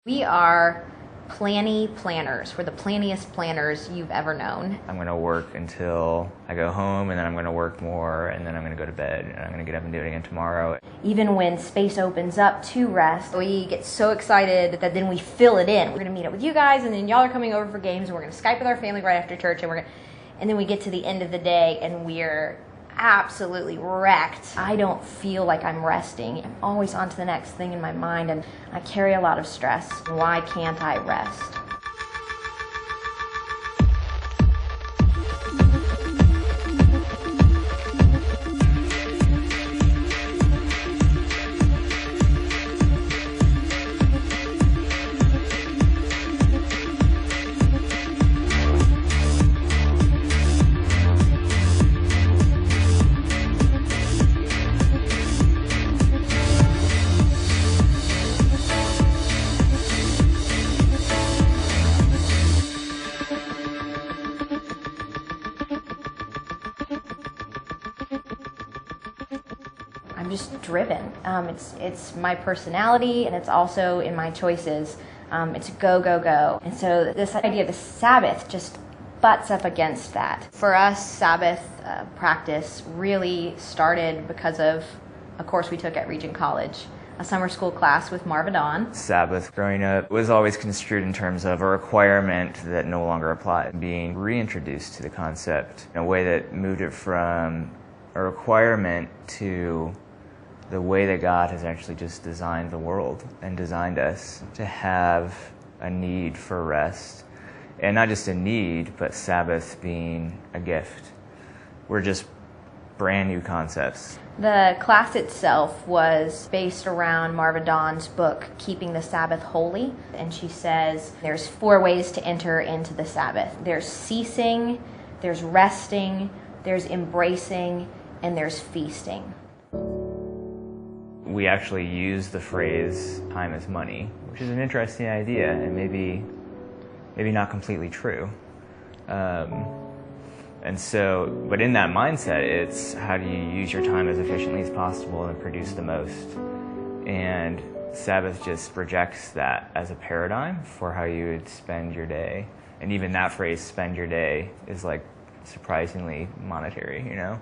We are planny planners. We're the planniest planners you've ever known. I'm going to work until I go home, and then I'm going to work more, and then I'm going to go to bed, and I'm going to get up and do it again tomorrow. Even when space opens up to rest, we get so excited that then we fill it in. We're going to meet up with you guys, and then y'all are coming over for games, and we're going to Skype with our family right after church, and then we get to the end of the day, and we're absolutely wrecked. I don't feel like I'm resting. I'm always on to the next thing in my mind, and I carry a lot of stress. Why can't I rest? I'm just driven. It's my personality, and it's also in my choices. It's go, go, go. And so this idea of the Sabbath just butts up against that. For us, Sabbath practice really started because of a course we took at Regent College, a summer school class with Marva Dawn. Sabbath, growing up, was always construed in terms of a requirement that no longer applied. Being reintroduced to the concept in a way that moved it from a requirement to the way that God has actually just designed the world and designed us to have a need for rest. And not just a need, but Sabbath being a gift. We're just brand new concepts. The class itself was based around Marva Dawn's book, Keeping the Sabbath Wholly. And she says there's 4 ways to enter into the Sabbath. There's ceasing, there's resting, there's embracing, and there's feasting. We actually use the phrase time is money, which is an interesting idea and maybe not completely true. And so, but in that mindset, it's how do you use your time as efficiently as possible and produce the most? And Sabbath just rejects that as a paradigm for how you would spend your day. And even that phrase, spend your day, is like surprisingly monetary, you know?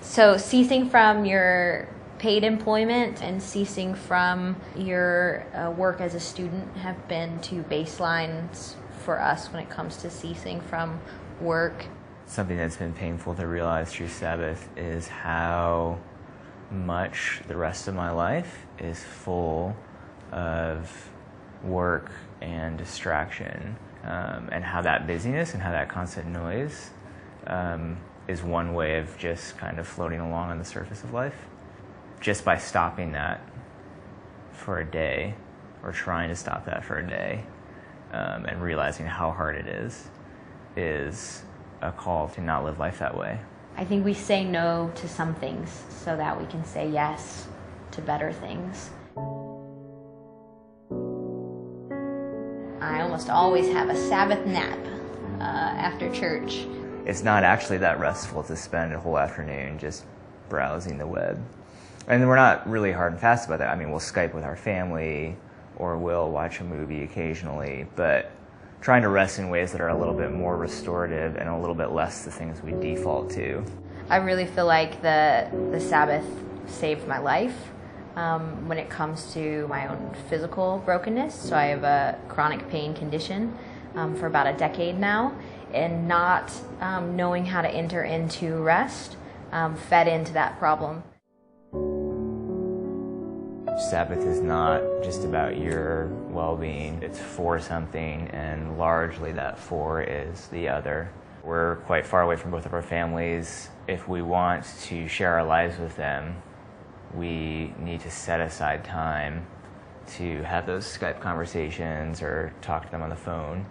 So ceasing from your paid employment and ceasing from your work as a student have been 2 baselines for us when it comes to ceasing from work. Something that's been painful to realize through Sabbath is how much the rest of my life is full of work and distraction, and how that busyness and how that constant noise is one way of just kind of floating along on the surface of life. Just by stopping that for a day, or trying to stop that for a day, and realizing how hard it is a call to not live life that way. I think we say no to some things so that we can say yes to better things. I almost always have a Sabbath nap after church. It's not actually that restful to spend a whole afternoon just browsing the web. And we're not really hard and fast about that. I mean, we'll Skype with our family, or we'll watch a movie occasionally, but trying to rest in ways that are a little bit more restorative and a little bit less the things we default to. I really feel like the Sabbath saved my life when it comes to my own physical brokenness. So I have a chronic pain condition for about a decade now, and not knowing how to enter into rest fed into that problem. Sabbath is not just about your well-being. It's for something, and largely that for is the other. We're quite far away from both of our families. If we want to share our lives with them, we need to set aside time to have those Skype conversations or talk to them on the phone.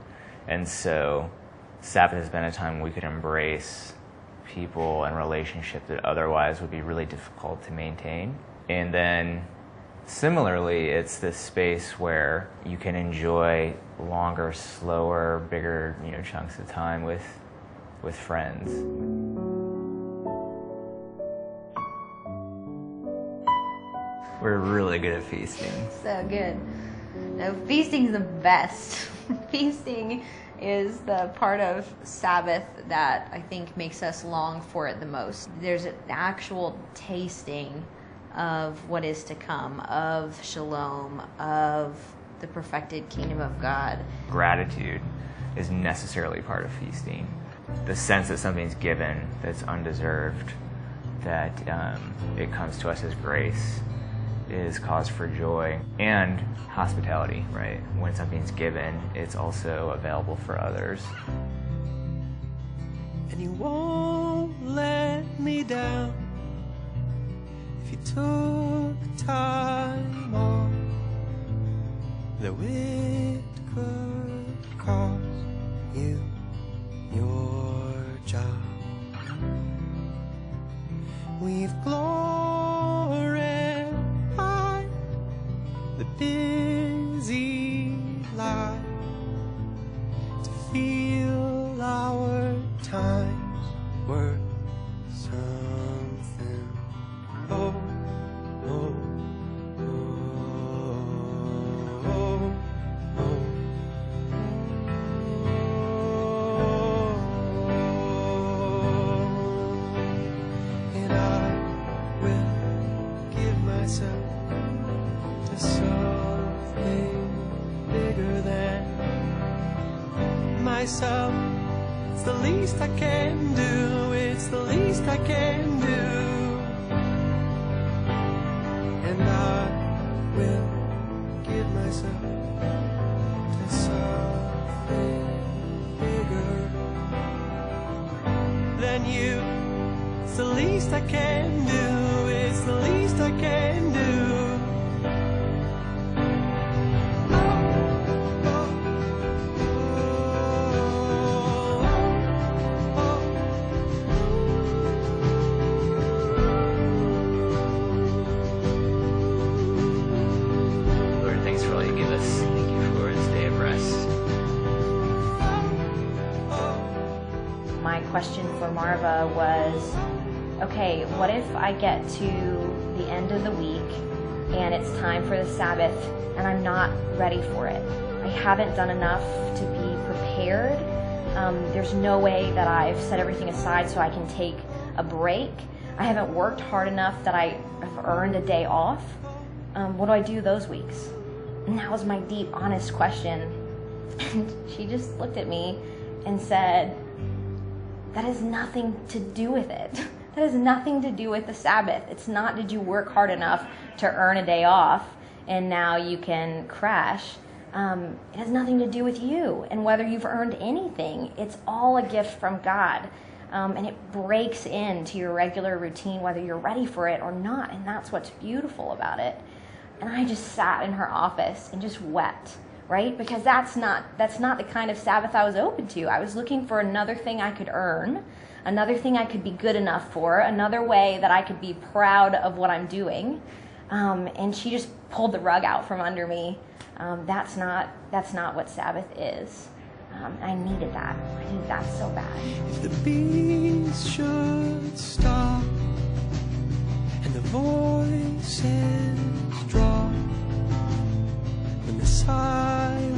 And so Sabbath has been a time we could embrace people and relationships that otherwise would be really difficult to maintain. And then similarly, it's this space where you can enjoy longer, slower, bigger, chunks of time with friends. We're really good at feasting. So good. No, feasting's the best. Feasting is the part of Sabbath that I think makes us long for it the most. There's an actual tasting of what is to come, of shalom, of the perfected kingdom of God. Gratitude is necessarily part of feasting. The sense that something's given that's undeserved, that it comes to us as grace, is cause for joy. And hospitality, right? When something's given, it's also available for others. And you won't let me down if you took time off, though it could cost you your job. We've glorified the busy life to feel our times worth something. Oh, oh, oh, oh, oh. And I will give myself to something bigger than myself. It's the least I can do, it's the least I can do. And I will give myself to something bigger than you. It's the least I can do, it's the least I can do. Lord, thanks for all you give us. Thank you for this day of rest. My question for Marva was, okay, what if I get to the end of the week and it's time for the Sabbath and I'm not ready for it? I haven't done enough to be prepared. There's no way that I've set everything aside so I can take a break. I haven't worked hard enough that I have earned a day off. What do I do those weeks? And that was my deep, honest question. And she just looked at me and said, that has nothing to do with it. That has nothing to do with the Sabbath. It's not, did you work hard enough to earn a day off and now you can crash. It has nothing to do with you and whether you've earned anything. It's all a gift from God. And it breaks into your regular routine whether you're ready for it or not. And that's what's beautiful about it. And I just sat in her office and just wept, right? Because that's not the kind of Sabbath I was open to. I was looking for another thing I could earn, another thing I could be good enough for, another way that I could be proud of what I'm doing. And she just pulled the rug out from under me. That's not what Sabbath is. I needed that. I needed that so bad. If the beats should stop and the voices drop, when the silence